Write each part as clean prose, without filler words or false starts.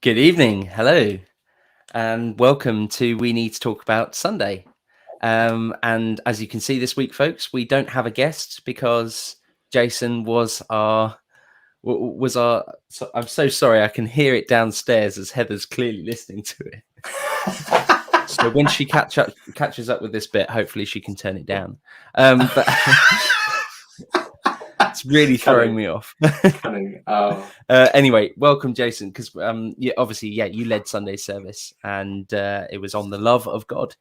Good evening. Hello. And welcome to We Need to Talk About Sunday. And as you can see this week, folks, we don't have a guest because Jason was our. So I'm so sorry. I can hear it downstairs as Heather's clearly listening to it. So when she catches up with this bit, hopefully she can turn it down. But it's really throwing me off. Anyway, welcome, Jason, because you led Sunday service, and it was on the love of God,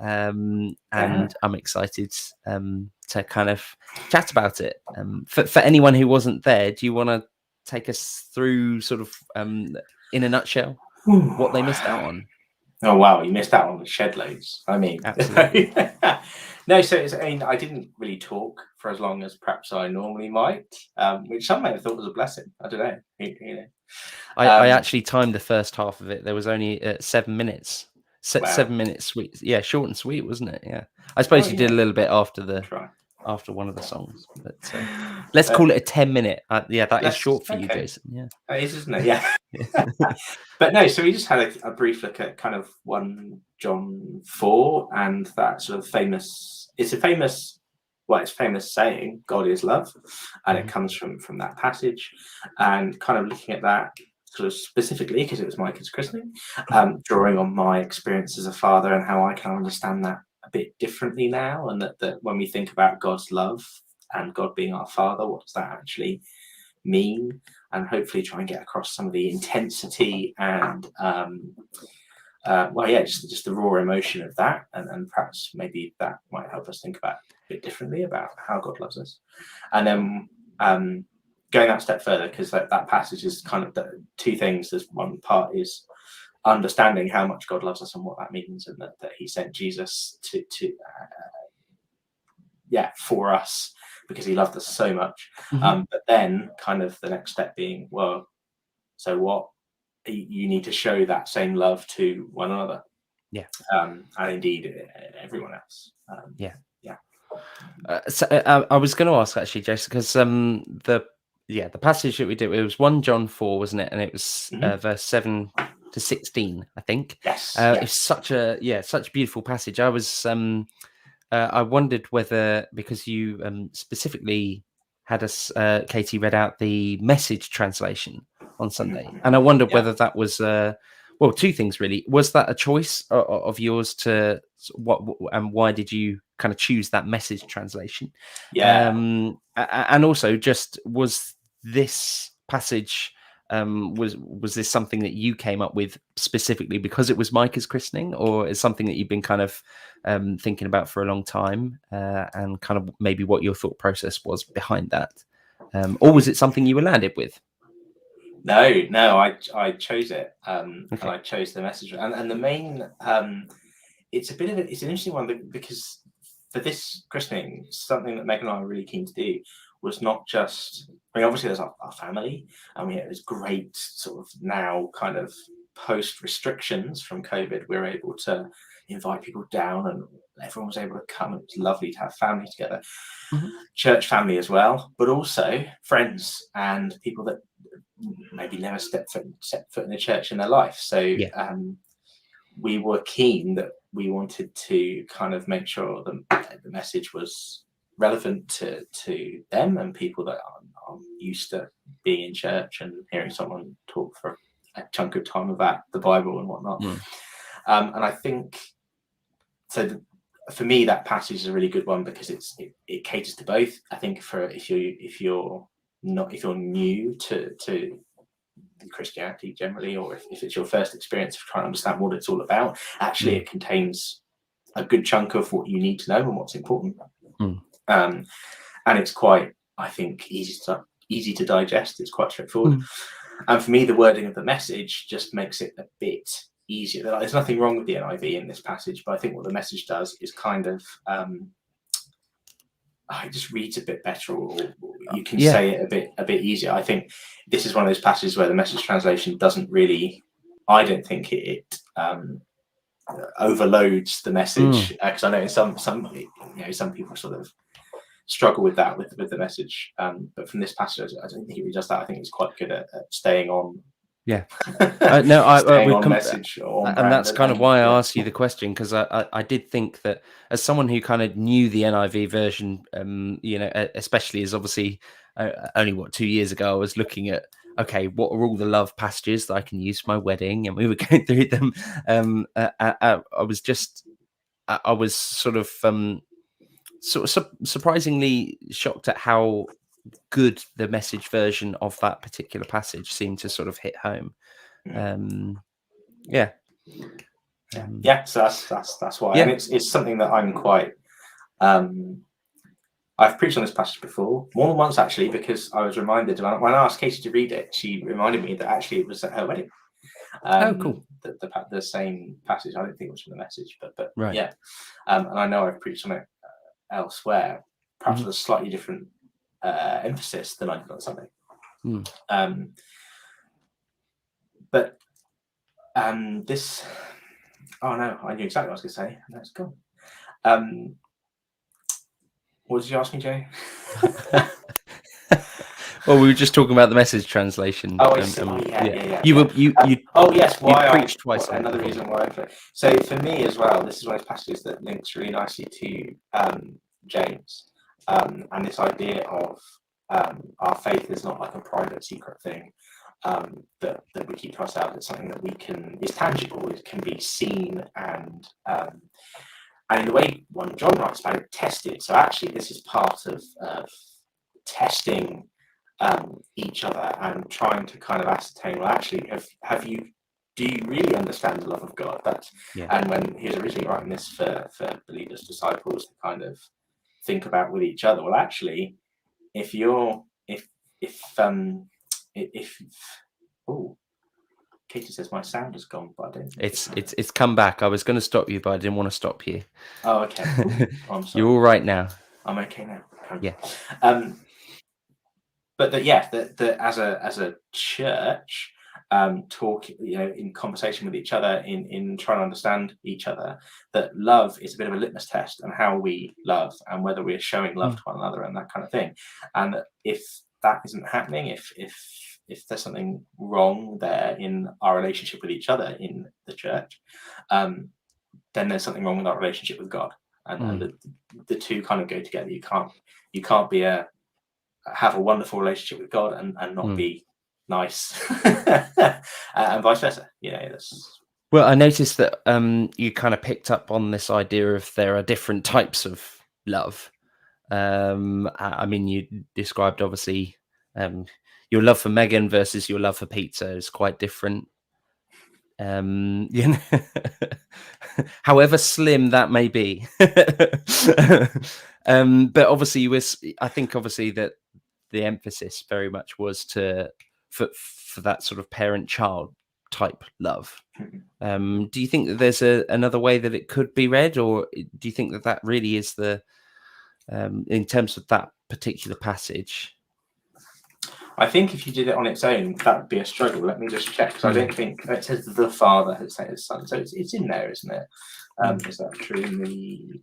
and I'm excited to kind of chat about it. For anyone who wasn't there, do you want to take us through sort of in a nutshell what they missed out on? Oh wow, you missed out on the shed loads. I mean, absolutely. No, I didn't really talk for as long as perhaps I normally might, which some may have thought was a blessing. I don't know. I actually timed the first half of it. There was only 7 minutes. Wow. 7 minutes, sweet. Yeah, short and sweet, wasn't it? Yeah. I suppose you did a little bit after one of the songs, but let's call it a 10-minute. That is short for you, Jason. Yeah, it is, isn't it? Yeah. But no, so we just had a brief look at kind of 1 John 4 and that sort of famous saying, God is love, and it comes from that passage, and kind of looking at that sort of specifically because it was my kid's christening, drawing on my experience as a father and how I can understand that a bit differently now, and that when we think about God's love and God being our father, what does that actually mean, and hopefully try and get across some of the intensity and just the raw emotion of that, and perhaps maybe that might help us think about a bit differently about how God loves us. And then going that step further, because that passage is kind of the 2 things. There's one part is understanding how much God loves us and what that means, and that he sent Jesus to for us because he loved us so much. But then kind of the next step being, well, so what? You need to show that same love to one another, and indeed everyone else. So I was going to ask actually, Jason, because the passage that we did, it was 1 John 4, wasn't it? And it was verse 7 to 16, I think. Yes. It's such a beautiful passage. I was I wondered whether, because you specifically had us, Katie read out the Message translation on Sunday, and I wondered whether that was 2 things really. Was that a choice of yours to what, and why did you kind of choose that Message translation? And also, just was this passage, was this something that you came up with specifically because it was Micah's christening, or is something that you've been kind of thinking about for a long time, and kind of maybe what your thought process was behind that, or was it something you were landed with? No, I chose it, and I chose the Message, and the main it's an interesting one, because for this christening, something that Meg and I were really keen to do was not just, obviously there's our family, and it was great sort of now kind of post restrictions from COVID, we're able to invite people down and everyone was able to come, and it was lovely to have family together, church family as well, but also friends and people that maybe never set foot in a church in their life. So we were keen that we wanted to kind of make sure the message was relevant to them and people that are used to being in church and hearing someone talk for a chunk of time about the Bible and whatnot. And I think so. For me, that passage is a really good one because it caters to both. I think if you're new to Christianity generally, or if it's your first experience of trying to understand what it's all about, actually it contains a good chunk of what you need to know and what's important. And it's quite, I think, easy to digest. It's quite straightforward. And for me, the wording of the Message just makes it a bit easier. There's nothing wrong with the NIV in this passage, but I think what the Message does is kind of it just reads a bit better, or you can say it a bit easier. I think this is one of those passages where the Message translation doesn't really, I don't think it overloads the message, because I know some people sort of struggle with that with the Message, but from this passage I don't think it really does that. I think it's quite good at staying on Yeah. No, staying we've on come, message or on and brand. that's kind of why I Yeah. asked you the question, because I did think that as someone who kind of knew the NIV version, especially as obviously only 2 years ago, I was looking at, okay, what are all the love passages that I can use for my wedding, and we were going through them. I was sort of surprisingly shocked at how good the message version of that particular passage seemed to sort of hit home. Yeah. So that's why, and it's something that I'm quite. I've preached on this passage before, more than once actually, because I was reminded when I asked Katie to read it, she reminded me that actually it was at her wedding. Cool. The same passage. I don't think it was from the message, but right. Yeah. And I know I've preached on it elsewhere, perhaps with a slightly different emphasis than I did on Sunday. But this. Oh no, I knew exactly what I was going to say, and that's gone. What did you ask me, Jay? Well, we were just talking about the message translation. Oh, I see. You oh yes, why preached twice. Another reason why. So for me as well, this is one of those passages that links really nicely to James, and this idea of our faith is not like a private secret thing that we keep to ourselves. It's something that is tangible. It can be seen and in the way 1 John writes about it, tested. So actually, this is part of testing each other and trying to kind of ascertain, well, actually, do you really understand the love of God? And when he was originally writing this for believers, disciples to kind of think about with each other, well, actually, if Katie says my sound has gone, but I don't think it's come back. I was going to stop you, but I didn't want to stop you. Oh, okay. I'm sorry. You're all right now. I'm okay now. Yeah. But that as a church, talk, in conversation with each other, in trying to understand each other, that love is a bit of a litmus test and how we love and whether we're showing love to one another and that kind of thing. And if that isn't happening, if there's something wrong there in our relationship with each other in the church, then there's something wrong with our relationship with God. And the two kind of go together. You can't have a wonderful relationship with God and not be nice, and vice versa. Well, I noticed that you kind of picked up on this idea of there are different types of love. I mean, you described obviously your love for Megan versus your love for pizza is quite different. However slim that may be. But obviously I think obviously that the emphasis very much was for that sort of parent-child type love. Do you think that there's another way that it could be read, or do you think that really is the in terms of that particular passage? I think if you did it on its own, that would be a struggle. Let me just check, because I don't think it says the father had sent his son, so it's in there, isn't it? Is that true? The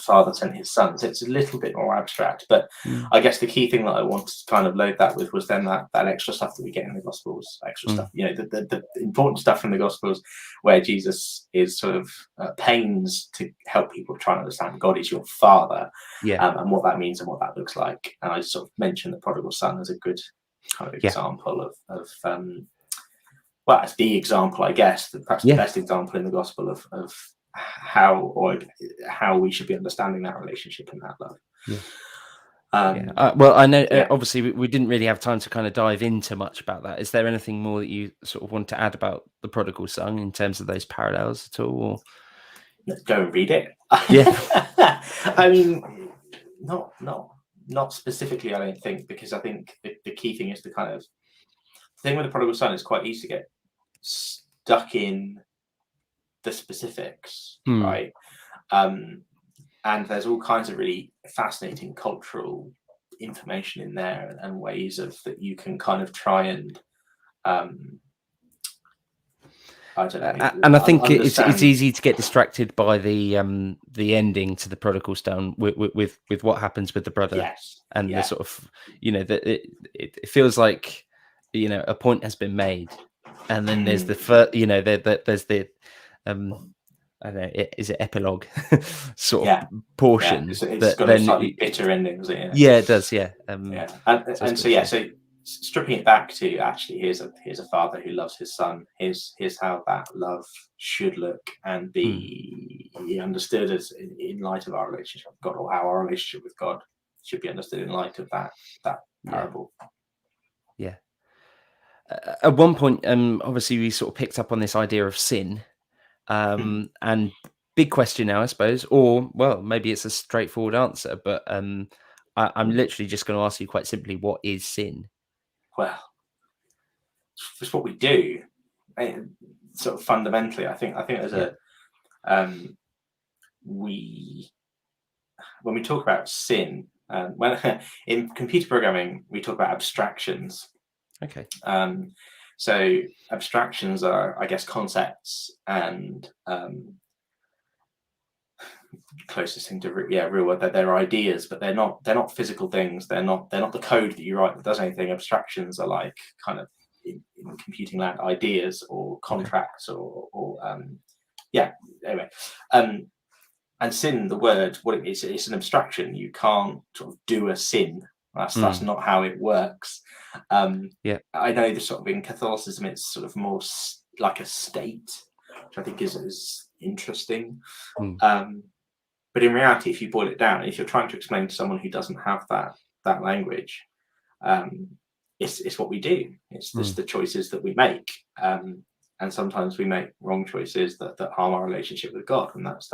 father sent his son. So it's a little bit more abstract, but I guess the key thing that I wanted to kind of load that with was then that extra stuff that we get in the Gospels, stuff, the important stuff from the Gospels, where Jesus is sort of pains to help people try and understand God is your father, and what that means and what that looks like. And I sort of mentioned the prodigal son as a good kind of example of well, it's the example, I guess, perhaps the best example in the gospel of how we should be understanding that relationship and that love. Well, I know obviously we didn't really have time to kind of dive into much about that. Is there anything more that you sort of want to add about the prodigal son in terms of those parallels at all? Or? Go and read it. I mean, not specifically, I don't think, because I think the key thing is the kind of thing with the prodigal son is quite easy to get stuck in the specifics, right? And there's all kinds of really fascinating cultural information in there and ways of that you can kind of try and I don't know. And I think it's easy to get distracted by the ending to the prodigal son with what happens with the brother, and the sort of that it feels like a point has been made, and then there's the first, there's the I don't know, is it epilogue sort of portion it's that got a then slightly bitter ending, doesn't it? yeah, it does, yeah. So stripping it back to actually here's a father who loves his son. Here's how that love should look and be understood as in light of our relationship with God, or how our relationship with God should be understood in light of that parable. Yeah. At one point, obviously we sort of picked up on this idea of sin, and big question now, I suppose, or well, maybe it's a straightforward answer, but I'm literally just going to ask you quite simply, what is sin? Well, it's what we do, sort of fundamentally. I think there's when we talk about sin, when in computer programming we talk about abstractions. Okay. So abstractions are, I guess, concepts and closest thing to real world. They're ideas, but they're not physical things. They're not the code that you write that does anything. Abstractions are like kind of in computing land ideas or contracts or anyway. And sin, the word, what it is, it's an abstraction. You can't sort of do a sin. That's not how it works. I know this sort of in Catholicism, it's sort of more like a state, which I think is interesting. But in reality, if you boil it down, if you're trying to explain to someone who doesn't have that language, it's what we do. It's just the choices that we make, and sometimes we make wrong choices that harm our relationship with God, and that's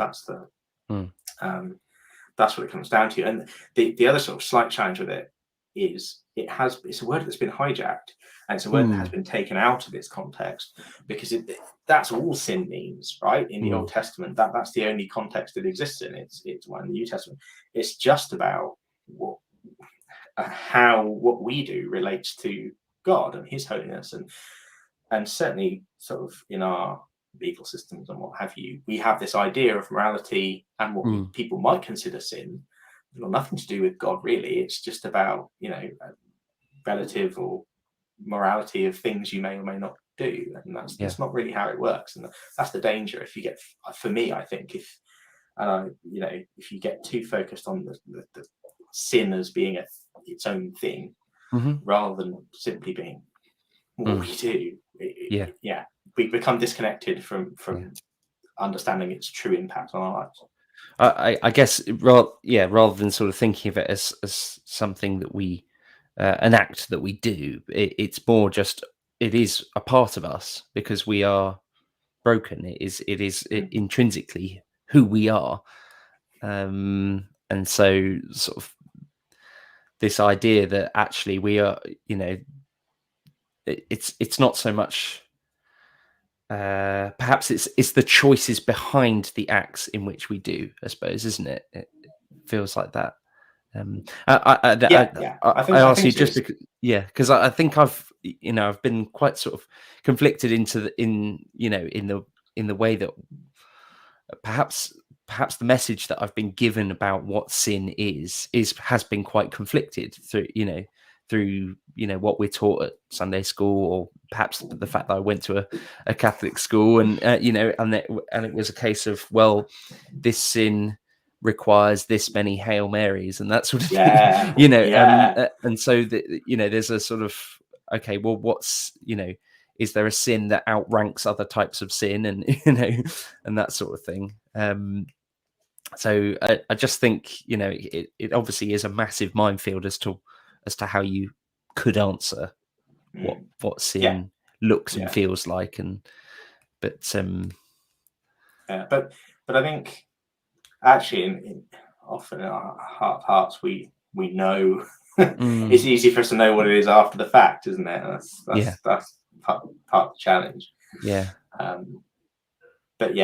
what it comes down to. And the other sort of slight challenge with it is it's a word that's been hijacked, and it's a word that has been taken out of its context, because that's all sin means, right? In the Old Testament, that's the only context it exists in. It's one in the New Testament. It's just about how what we do relates to God and His holiness, and certainly sort of in our legal systems and what have you, we have this idea of morality and what people might consider sin. It's got nothing to do with God, really. It's just about relative or morality of things you may or may not do, and that's not really how it works. And that's the danger. If you get, for me, I think if you get too focused on the sin as being its own thing, rather than simply being what we do, we become disconnected from understanding its true impact on our lives. I guess rather than sort of thinking of it as something that we an act that we do, it's more just it is a part of us because we are broken. It is intrinsically who we are, and so sort of this idea that actually we are, it's not so much. Perhaps it's the choices behind the acts in which we do, I suppose, isn't it? It feels like that. I ask you just because, because I think I've been quite sort of conflicted in the way that perhaps the message that I've been given about what sin has been quite conflicted through what we're taught at Sunday school, or perhaps the fact that I went to a Catholic school, and and it was a case of, well, this sin requires this many Hail Marys and that sort of thing, and so there's a sort of, okay, well, what's is there a sin that outranks other types of sin, and and that sort of thing. So I just think it obviously is a massive minefield as to how you could answer what sin looks and feels like, but I think actually often in our heart of hearts we know it's easy for us to know what it is after the fact, isn't it? That's part of the challenge. But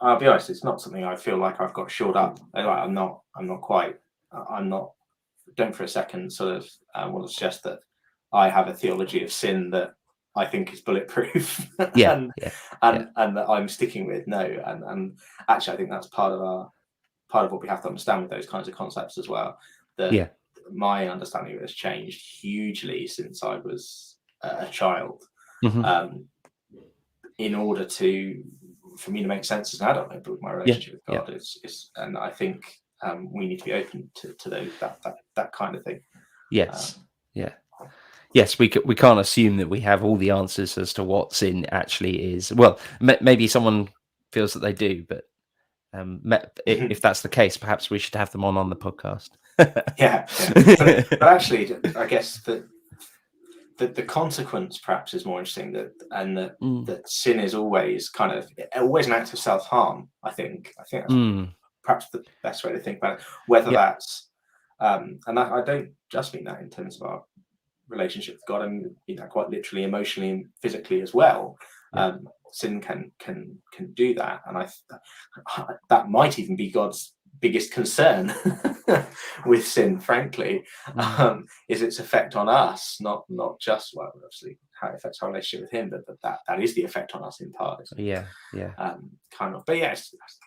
I'll be honest, it's not something I feel like I've got shored up. I'm not don't for a second sort of want to suggest that I have a theology of sin that I think is bulletproof and that I'm sticking with. No, and actually I think that's part of what we have to understand with those kinds of concepts as well. That my understanding of it has changed hugely since I was a child, in order for me to make sense as an adult and build my relationship with God. And I think we need to be open to those that kind of thing. Yes. Yes, we can't assume that we have all the answers as to what sin actually is. Well, maybe someone feels that they do, but if that's the case, perhaps we should have them on the podcast. But actually, I guess that the consequence perhaps is more interesting, that sin is always always an act of self-harm. I think that's perhaps the best way to think about it. Whether that's and I don't just mean that in terms of our relationship with God, I mean quite literally, emotionally, and physically as well. Sin can do that, and that might even be God's biggest concern with sin, frankly, is its effect on us, not just, well, obviously how it affects our relationship with Him, but that is the effect on us in part. But it's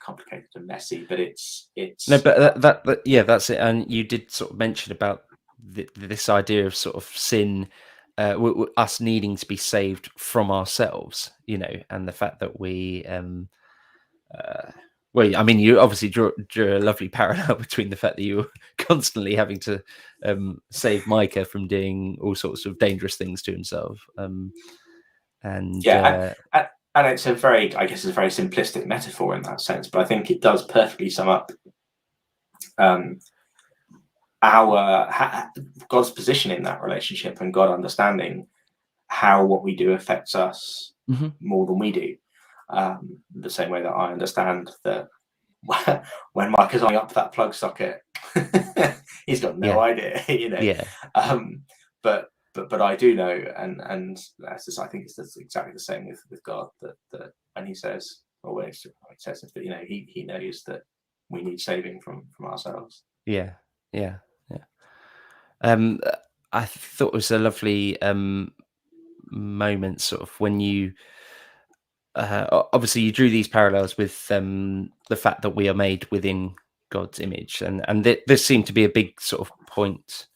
complicated and messy, but it's no, but that's it. And you did sort of mention about this idea of sort of sin, us needing to be saved from ourselves, and the fact that we well, I mean, you obviously drew a lovely parallel between the fact that you were constantly having to save Micah from doing all sorts of dangerous things to himself, and it's a very simplistic metaphor in that sense, but I think it does perfectly sum up God's position in that relationship, and God understanding how what we do affects us more than we do. The same way that I understand that when Micah's on up that plug socket, he's got no idea, but I do know, and I think it's exactly the same with God, that when he says, or when he says that, he knows that we need saving from ourselves. I thought it was a lovely moment, sort of, when you obviously you drew these parallels with the fact that we are made within God's image, and this seemed to be a big sort of point.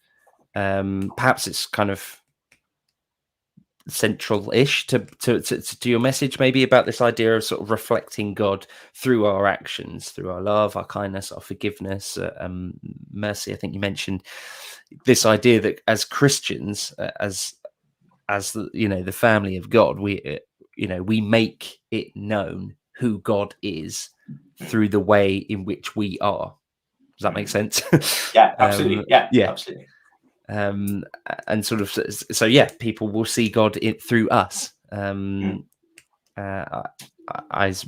Perhaps it's kind of central-ish to your message, maybe, about this idea of sort of reflecting God through our actions, through our love, our kindness, our forgiveness, mercy. I think you mentioned this idea that as Christians, as the family of God, we make it known who God is through the way in which we are. Does that make sense? Yeah, absolutely. Absolutely. And sort of, so people will see God through us. I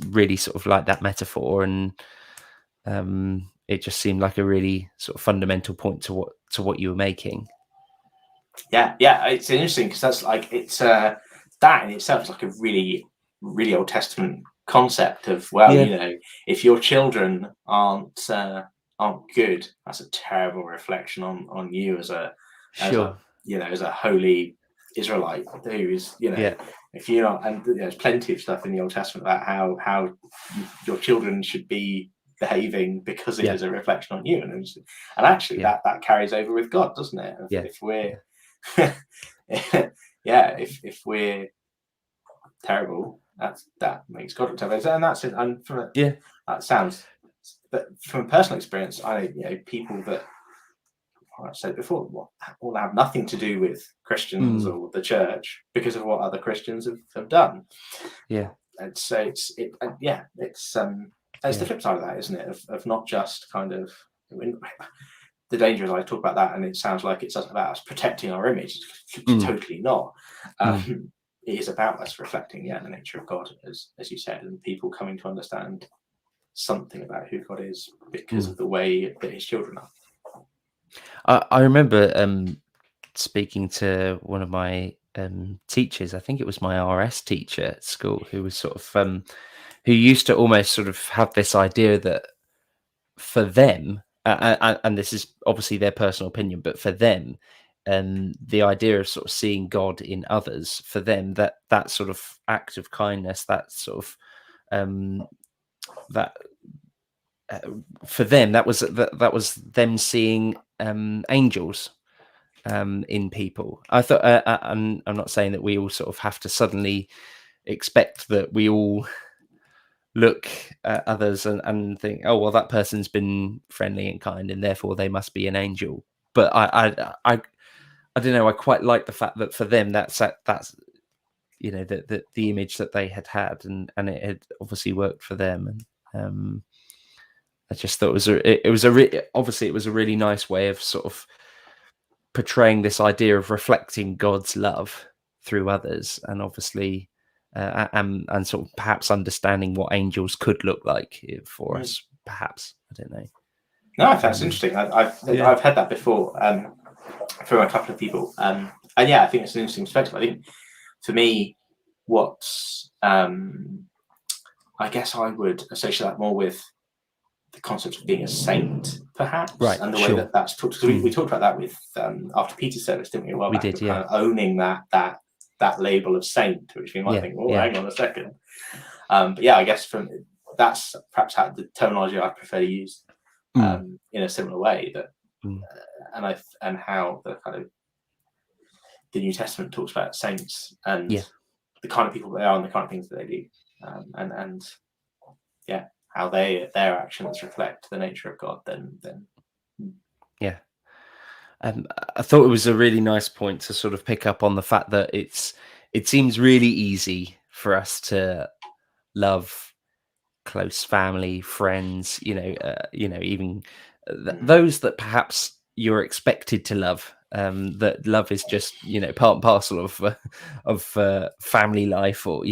really sort of like that metaphor, and it just seemed like a really sort of fundamental point to what you were making. It's interesting, because that's that in itself is like a really, really Old Testament concept of, if your children aren't good, that's a terrible reflection on you as a holy Israelite who is, if you're not, and there's plenty of stuff in the Old Testament about how your children should be behaving, because it is a reflection on you, and actually that carries over with God, doesn't it? If we're if we're terrible, that makes God terrible, and that's it. And that sounds, but from a personal experience, I know people that, I've said before, will have nothing to do with Christians or the church because of what other Christians have done. And so it's the flip side of that, isn't it? Of not just kind of, the danger is, I talk about that, and it sounds like it's about us protecting our image. It's totally not. It is about us reflecting, the nature of God, as you said, and people coming to understand something about who God is because of the way that His children are. I remember speaking to one of my teachers. I think it was my RS teacher at school, who was sort of who used to almost sort of have this idea that for them, and this is obviously their personal opinion, but for them, the idea of sort of seeing God in others, for them, that sort of act of kindness, that sort of for them, that was them seeing angels, in people. I thought, I'm not saying that we all sort of have to suddenly expect that we all look at others and think, oh well, that person's been friendly and kind, and therefore they must be an angel. But I don't know. I quite like the fact that for them, that's the image that they had, and it had obviously worked for them. And I just thought obviously it was a really nice way of sort of portraying this idea of reflecting God's love through others, and obviously and sort of perhaps understanding what angels could look like for us. Perhaps, I don't know. No, that's interesting. I've had that before from a couple of people, and yeah, I think it's an interesting perspective. I think for me, what's I guess I would associate that more with the concept of being a saint, perhaps, right? And the Sure. way that that's talked. Because we talked about that with after Peter's service, didn't we? A while we back, did, yeah. Kind of owning that label of saint, which we might think, oh, hang on a second. But yeah, I guess that's perhaps how the terminology I prefer to use in a similar way. That and how the kind of the New Testament talks about saints and the kind of people they are and the kind of things that they do, and yeah, how their actions reflect the nature of God. Then yeah. I thought it was a really nice point to sort of pick up on the fact that it seems really easy for us to love close family, friends, even those that perhaps you're expected to love. That love is just part and parcel of family life, or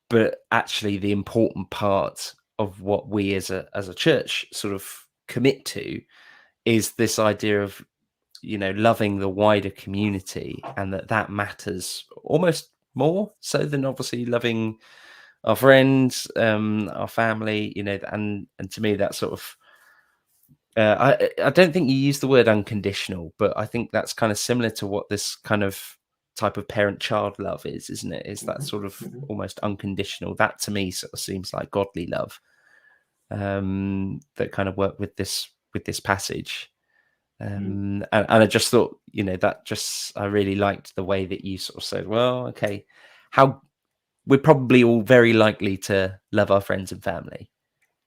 but actually the important part of what we as a church sort of commit to is this idea of loving the wider community, and that matters almost more so than obviously loving our friends, our family, and to me that sort of I don't think you use the word unconditional, but I think that's kind of similar to what this kind of type of parent-child love is, isn't it? Is that sort of almost unconditional? That to me sort of seems like godly love, that kind of work with this passage. And I just thought, I really liked the way that you sort of said, well, okay, how we're probably all very likely to love our friends and family.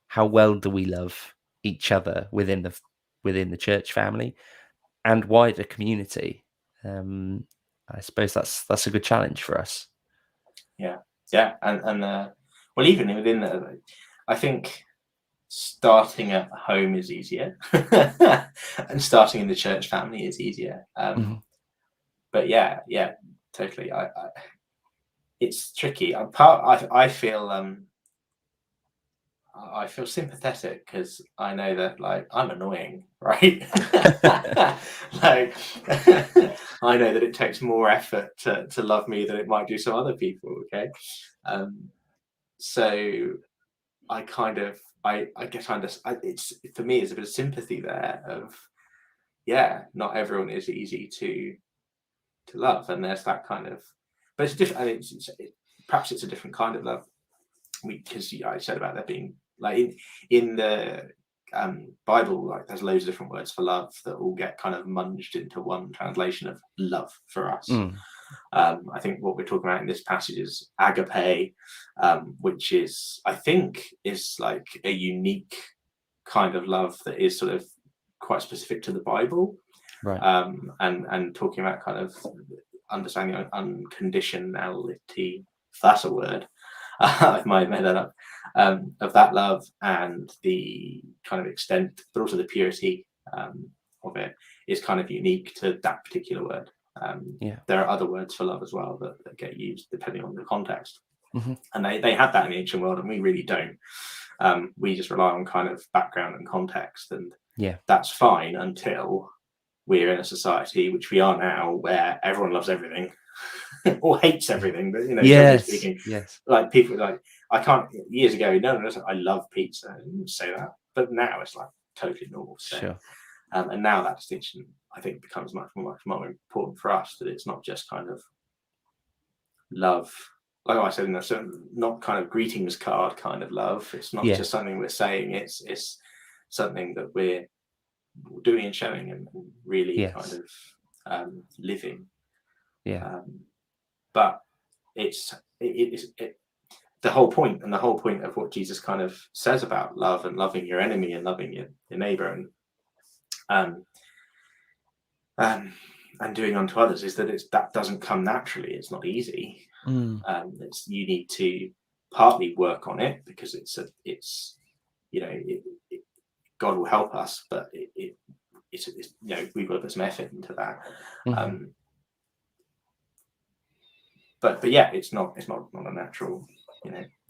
How well do we love each other within the church family and wider community? I suppose that's a good challenge for us. Yeah, and well, even within that, I think starting at home is easier, and starting in the church family is easier. But yeah, totally. It's tricky. I feel sympathetic because I know that I'm annoying, right? Like I know that it takes more effort to love me than it might do some other people. Okay, so I kind of I guess it's for me it's a bit of sympathy there of not everyone is easy to love, and there's that kind of, but it's different. I mean, perhaps it's a different kind of love because I said about there being like in the Bible, like there's loads of different words for love that all get kind of munged into one translation of love for us. I think what we're talking about in this passage is agape, which is I think is like a unique kind of love that is sort of quite specific to the Bible, right? And talking about kind of understanding unconditionality, if that's a word. I might have made that up, of that love and the kind of extent, but also the purity of it is kind of unique to that particular word. There are other words for love as well that get used depending on the context. And they had that in the ancient world, and we really don't. We just rely on kind of background and context, and that's fine until we're in a society, which we are now, where everyone loves everything. Or hates everything, but generally speaking, like people like I can't. Years ago, no one was like, I love pizza. I didn't say that, but now it's like totally normal. So, and now that distinction, I think, becomes much more important for us. That it's not just kind of love, like I said, not kind of greetings card kind of love. It's not just something we're saying. It's something that we're doing and showing, and really kind Yes. of living. Yeah. But it's the whole point, and the whole point of what Jesus kind of says about love and loving your enemy and loving your neighbor and doing unto others is that that doesn't come naturally. It's not easy. You need to partly work on it, because God will help us, but it's we've got to put some effort into that. But yeah, it's not a natural.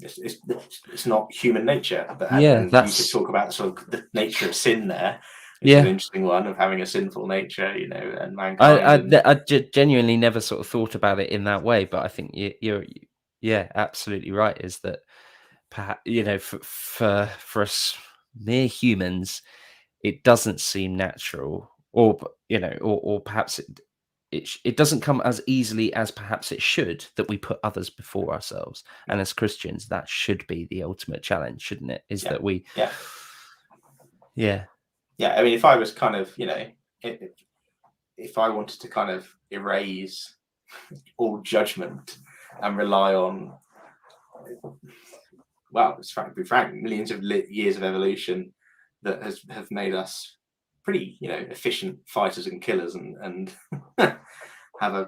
It's not human nature. And you could talk about sort of the nature of sin there. It's an interesting one, of having a sinful nature, and mankind. I genuinely never sort of thought about it in that way, but I think you're absolutely right. Is that perhaps for us mere humans, it doesn't seem natural, or perhaps it doesn't come as easily as perhaps it should, that we put others before ourselves. And as Christians, that should be the ultimate challenge, shouldn't it? Is that we I mean, if I was kind of, if I wanted to kind of erase all judgment and rely on, well, to be frank, millions of years of evolution that have made us pretty, efficient fighters and killers, and have a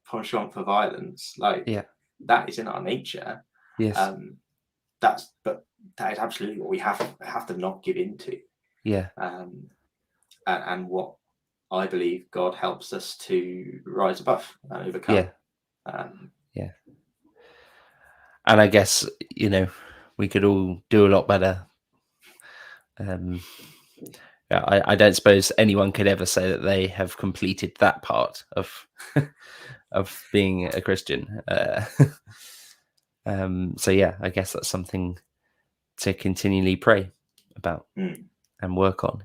penchant for violence, that is in our nature. Yes. But that is absolutely what we have to not give into. And what I believe God helps us to rise above and overcome. And I guess, we could all do a lot better. I don't suppose anyone could ever say that they have completed that part of of being a Christian. So yeah, I guess that's something to continually pray about and work on.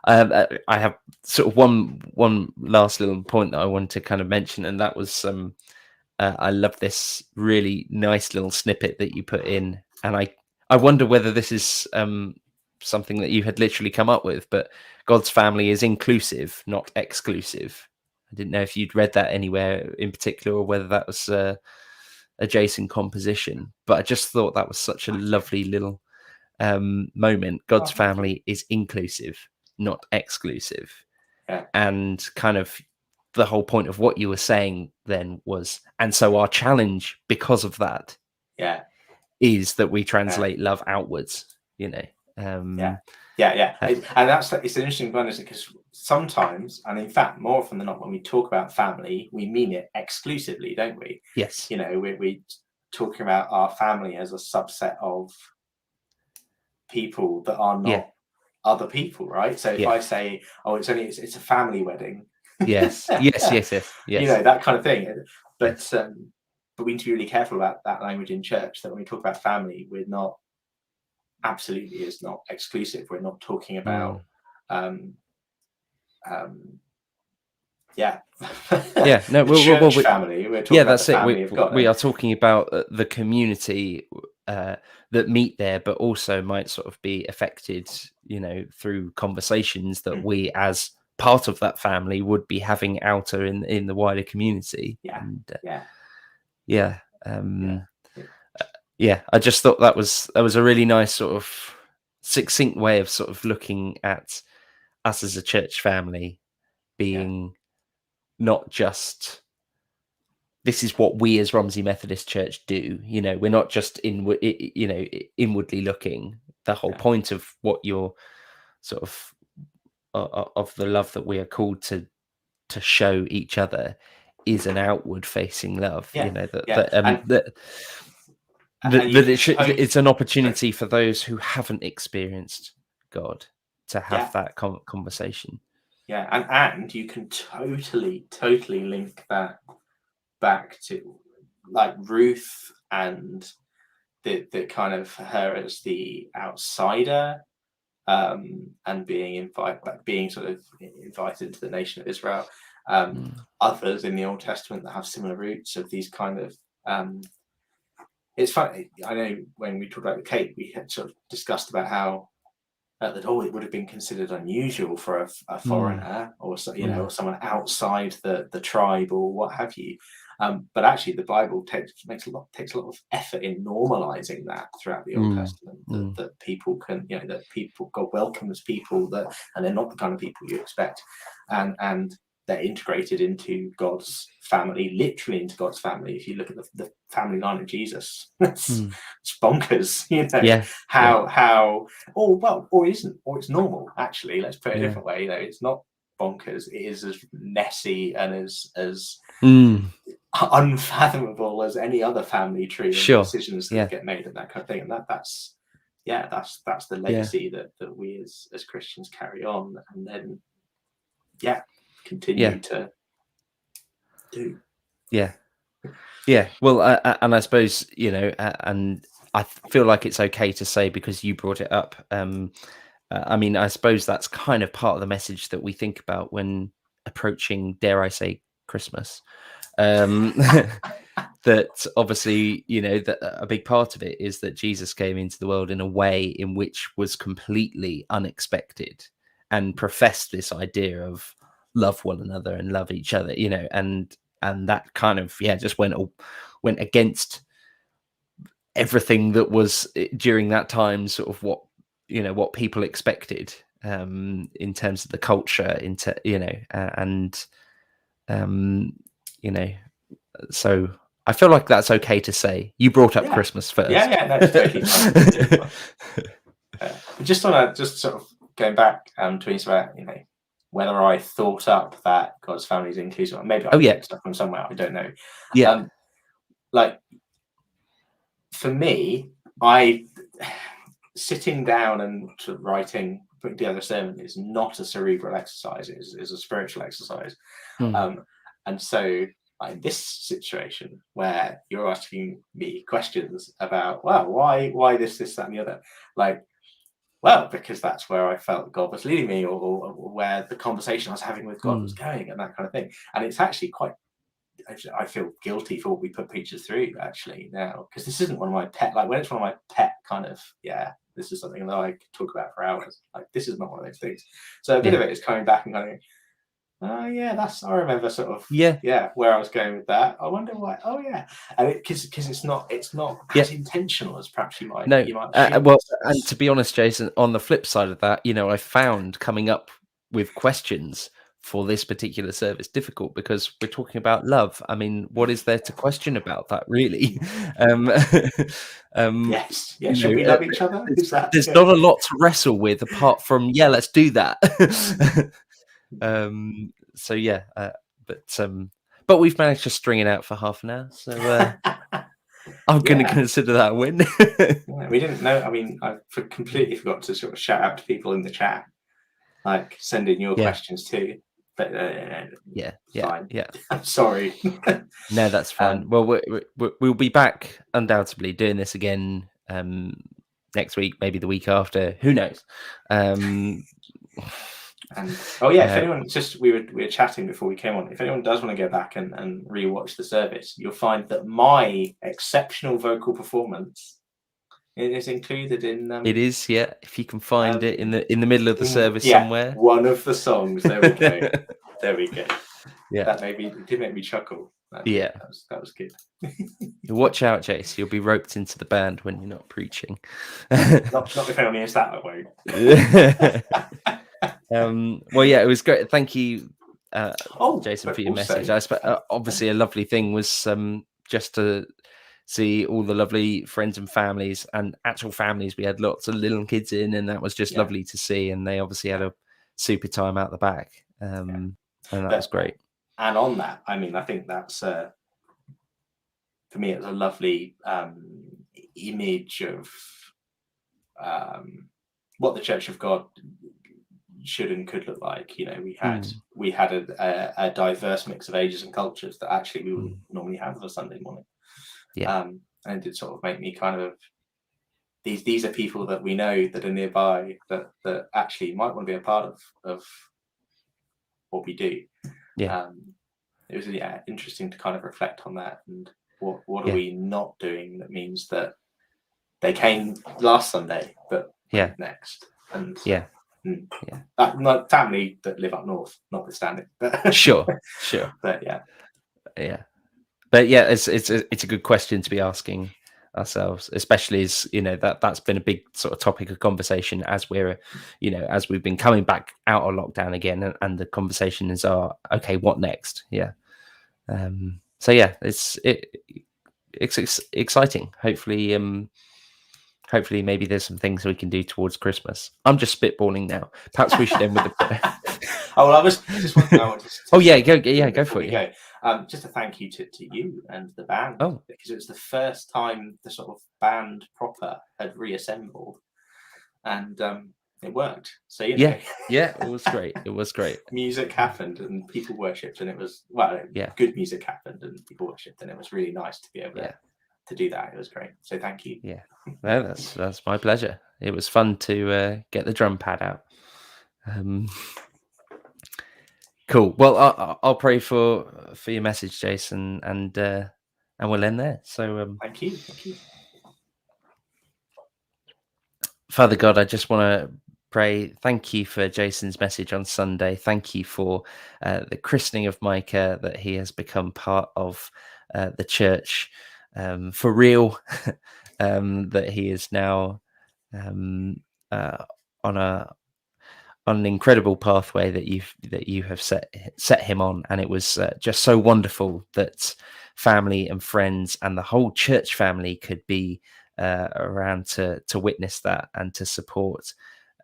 I have sort of one last little point that I wanted to kind of mention, and that was I love this really nice little snippet that you put in, and I wonder whether this is something that you had literally come up with, but God's family is inclusive, not exclusive. I didn't know if you'd read that anywhere in particular, or whether that was a Jason composition, but I just thought that was such a lovely little moment. God's family is inclusive, not exclusive. And kind of the whole point of what you were saying then was, and so our challenge because of that is that we translate love outwards, and it's an interesting one, isn't it? Because sometimes, and in fact more often than not, when we talk about family, we mean it exclusively, don't we? Yes. We're talking about our family as a subset of people that are not other people, right? So if I say, oh, it's a family wedding, yes, that kind of thing. But we need to be really careful about that language in church, that when we talk about family, we're not, absolutely is not exclusive. We're not talking about no, church family. We're talking about the family of God. We are talking about the community that meet there, but also might sort of be affected, through conversations that we, as part of that family, would be having outer in the wider community. I just thought that was a really nice sort of succinct way of sort of looking at us as a church family being not just, this is what we as Romsey Methodist Church do. We're not just inwardly looking. The whole point of what you're sort of the love that we are called to show each other is an outward facing love. It's an opportunity for those who haven't experienced God to have that conversation. And you can totally link that back to like Ruth and the kind of her as the outsider, and being sort of invited to the nation of Israel. Others in the Old Testament that have similar roots of these kind of. It's funny. I know when we talked about Kate, we had sort of discussed about how it would have been considered unusual for a Mm, foreigner, or mm, or someone outside the tribe or what have you. But actually, the Bible takes a lot of effort in normalizing that throughout the Old mm, Testament, mm, that people can, that people, God welcomes people, and they're not the kind of people you expect, and they're integrated into God's family, literally into God's family. If you look at the family line of Jesus, it's mm. bonkers, Yeah, yeah, how, or isn't, or it's normal. Actually, let's put it a yeah. different way. It's not bonkers. It is as messy and as Mm, unfathomable as any other family tree, and the sure. decisions that Yeah, get made and that kind of thing. And that's the yeah, legacy that we as Christians carry on, and then yeah, continue to do. yeah. Yeah, well, and I suppose and I feel like it's okay to say, because you brought it up. I mean, I suppose that's kind of part of the message that we think about when approaching, dare I say, Christmas. Um, that obviously, that a big part of it is that Jesus came into the world in a way in which was completely unexpected, and professed this idea of love one another and love each other, and that kind of just went against everything that was during that time, sort of what people expected, in terms of the culture, and um you know so I feel like that's okay to say. You brought up Yeah, Christmas first. no, it's totally fine. Totally fine. Just on just sort of going back to about whether I thought up that God's family is inclusive, or maybe I Oh yeah, picked up from somewhere, I don't know. yeah. Like, for me, I sitting down and sort of putting together a sermon is not a cerebral exercise; it is a spiritual exercise. Mm, Um, and so, in this situation where you're asking me questions about, well, why this, that, and the other, like, well, because that's where I felt God was leading me, or where the conversation I was having with God was mm, going, and that kind of thing. And it's actually quite, I feel guilty for what we put preachers through actually now, because this isn't one of my pet, like when it's one of my pet kind of, this is something that I could talk about for hours. Like, this is not one of those things. So a bit yeah, of it is coming back and going, oh yeah, I remember sort of, yeah, where I was going with that. I wonder why. Oh yeah, and because it's not yeah. as intentional as perhaps No, you might assume. well, and to be honest, Jason, on the flip side of that, I found coming up with questions for this particular service difficult, because we're talking about love. I mean, what is there to question about that, really? um, um, Yes, should we love each other? there's, Is that there's not a lot to wrestle with apart from let's do that. So yeah, but we've managed to string it out for half an hour, so I'm going to yeah. consider that a win. Yeah, we didn't know. I mean, completely forgot to sort of shout out to people in the chat, like send in your Yeah, questions too. But yeah, fine. yeah. I'm sorry. No, that's fine. um, Well, we'll be back undoubtedly doing this again next week, maybe the week after. Who knows? Um, and if uh, anyone, we were chatting before we came on. If anyone does want to go back and rewatch the service, you'll find that my exceptional vocal performance is included in it is, yeah. If you can find it in the middle of the service somewhere. one of the songs. There we go. There we go. Yeah, It did make me chuckle. yeah. That was good. Watch out, Jace. You'll be roped into the band when you're not preaching. Not if anyone hears that, I won't. Well, yeah, it was great. Thank you, Jason, But for your also, message. Obviously a lovely thing was just to see all the lovely friends and families, and actual families. We had lots of little kids in, and that was just yeah, lovely to see. And they obviously had a super time out the back, and that was but great. and on that, I mean, I think that's for me, it's a lovely image of what the Church of God should and could look like. We had a diverse mix of ages and cultures that actually we wouldn't normally have on a Sunday morning. Yeah, And it sort of make me kind of, these are people that we know that are nearby, that actually might want to be a part of what we do. yeah, It was interesting to kind of reflect on that, and what are yeah, we not doing that means that they came last Sunday, but yeah. next. And Yeah. my family that live up north, notwithstanding. But Sure. but yeah. But yeah, it's a good question to be asking ourselves, especially as that's been a big sort of topic of conversation as we're as we've been coming back out of lockdown again, and the conversation is okay, what next? So yeah, it's exciting. Hopefully maybe there's some things we can do towards Christmas. I'm just spitballing now. Perhaps we should end with the prayer. Oh, well, I was just one thing I wanted to Oh yeah, say go for it. go. Just a thank you to you and the band, because it was the first time the sort of band proper had reassembled, and it worked. So yeah, it was great. It was great. Music happened and people worshipped, and it was good music happened and people worshipped, and it was really nice to be able to do that. It was great. So thank you. Yeah, no, that's my pleasure. It was fun to get the drum pad out. Cool. Well, I'll pray for your message, Jason, and we'll end there. So thank you. Father God, I just want to pray. Thank you for Jason's message on Sunday. Thank you for the christening of Micah, that he has become part of the church for real. That he is now on an incredible pathway that you have set him on, and it was just so wonderful that family and friends and the whole church family could be around to witness that and to support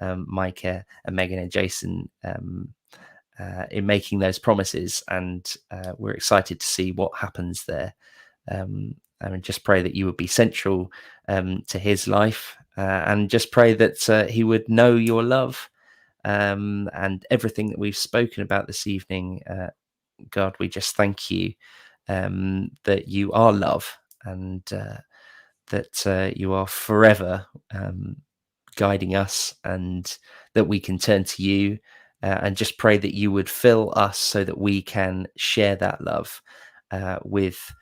Micah and Megan and Jason in making those promises, and we're excited to see what happens there. And just pray that you would be central to his life, and just pray that he would know your love. And everything that we've spoken about this evening, God, we just thank you that you are love, and that you are forever guiding us, and that we can turn to you, and just pray that you would fill us so that we can share that love with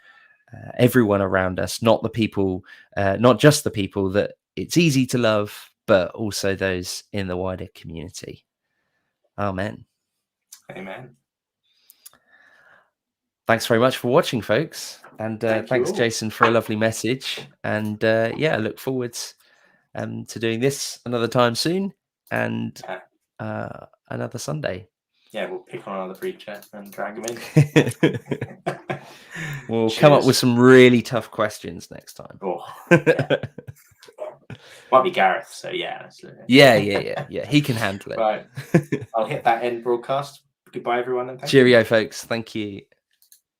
everyone around us, not just the people that it's easy to love, but also those in the wider community. Amen. Thanks very much for watching, folks. And thanks, Jason, for a lovely message. And I look forward to doing this another time soon, and another Sunday. Yeah, we'll pick on another preacher and drag him in. We'll come up with some really tough questions next time. Might be Gareth, so yeah. He can handle it. Right. I'll hit that end broadcast. Goodbye, everyone, and thank you. Cheerio, folks. Thank you.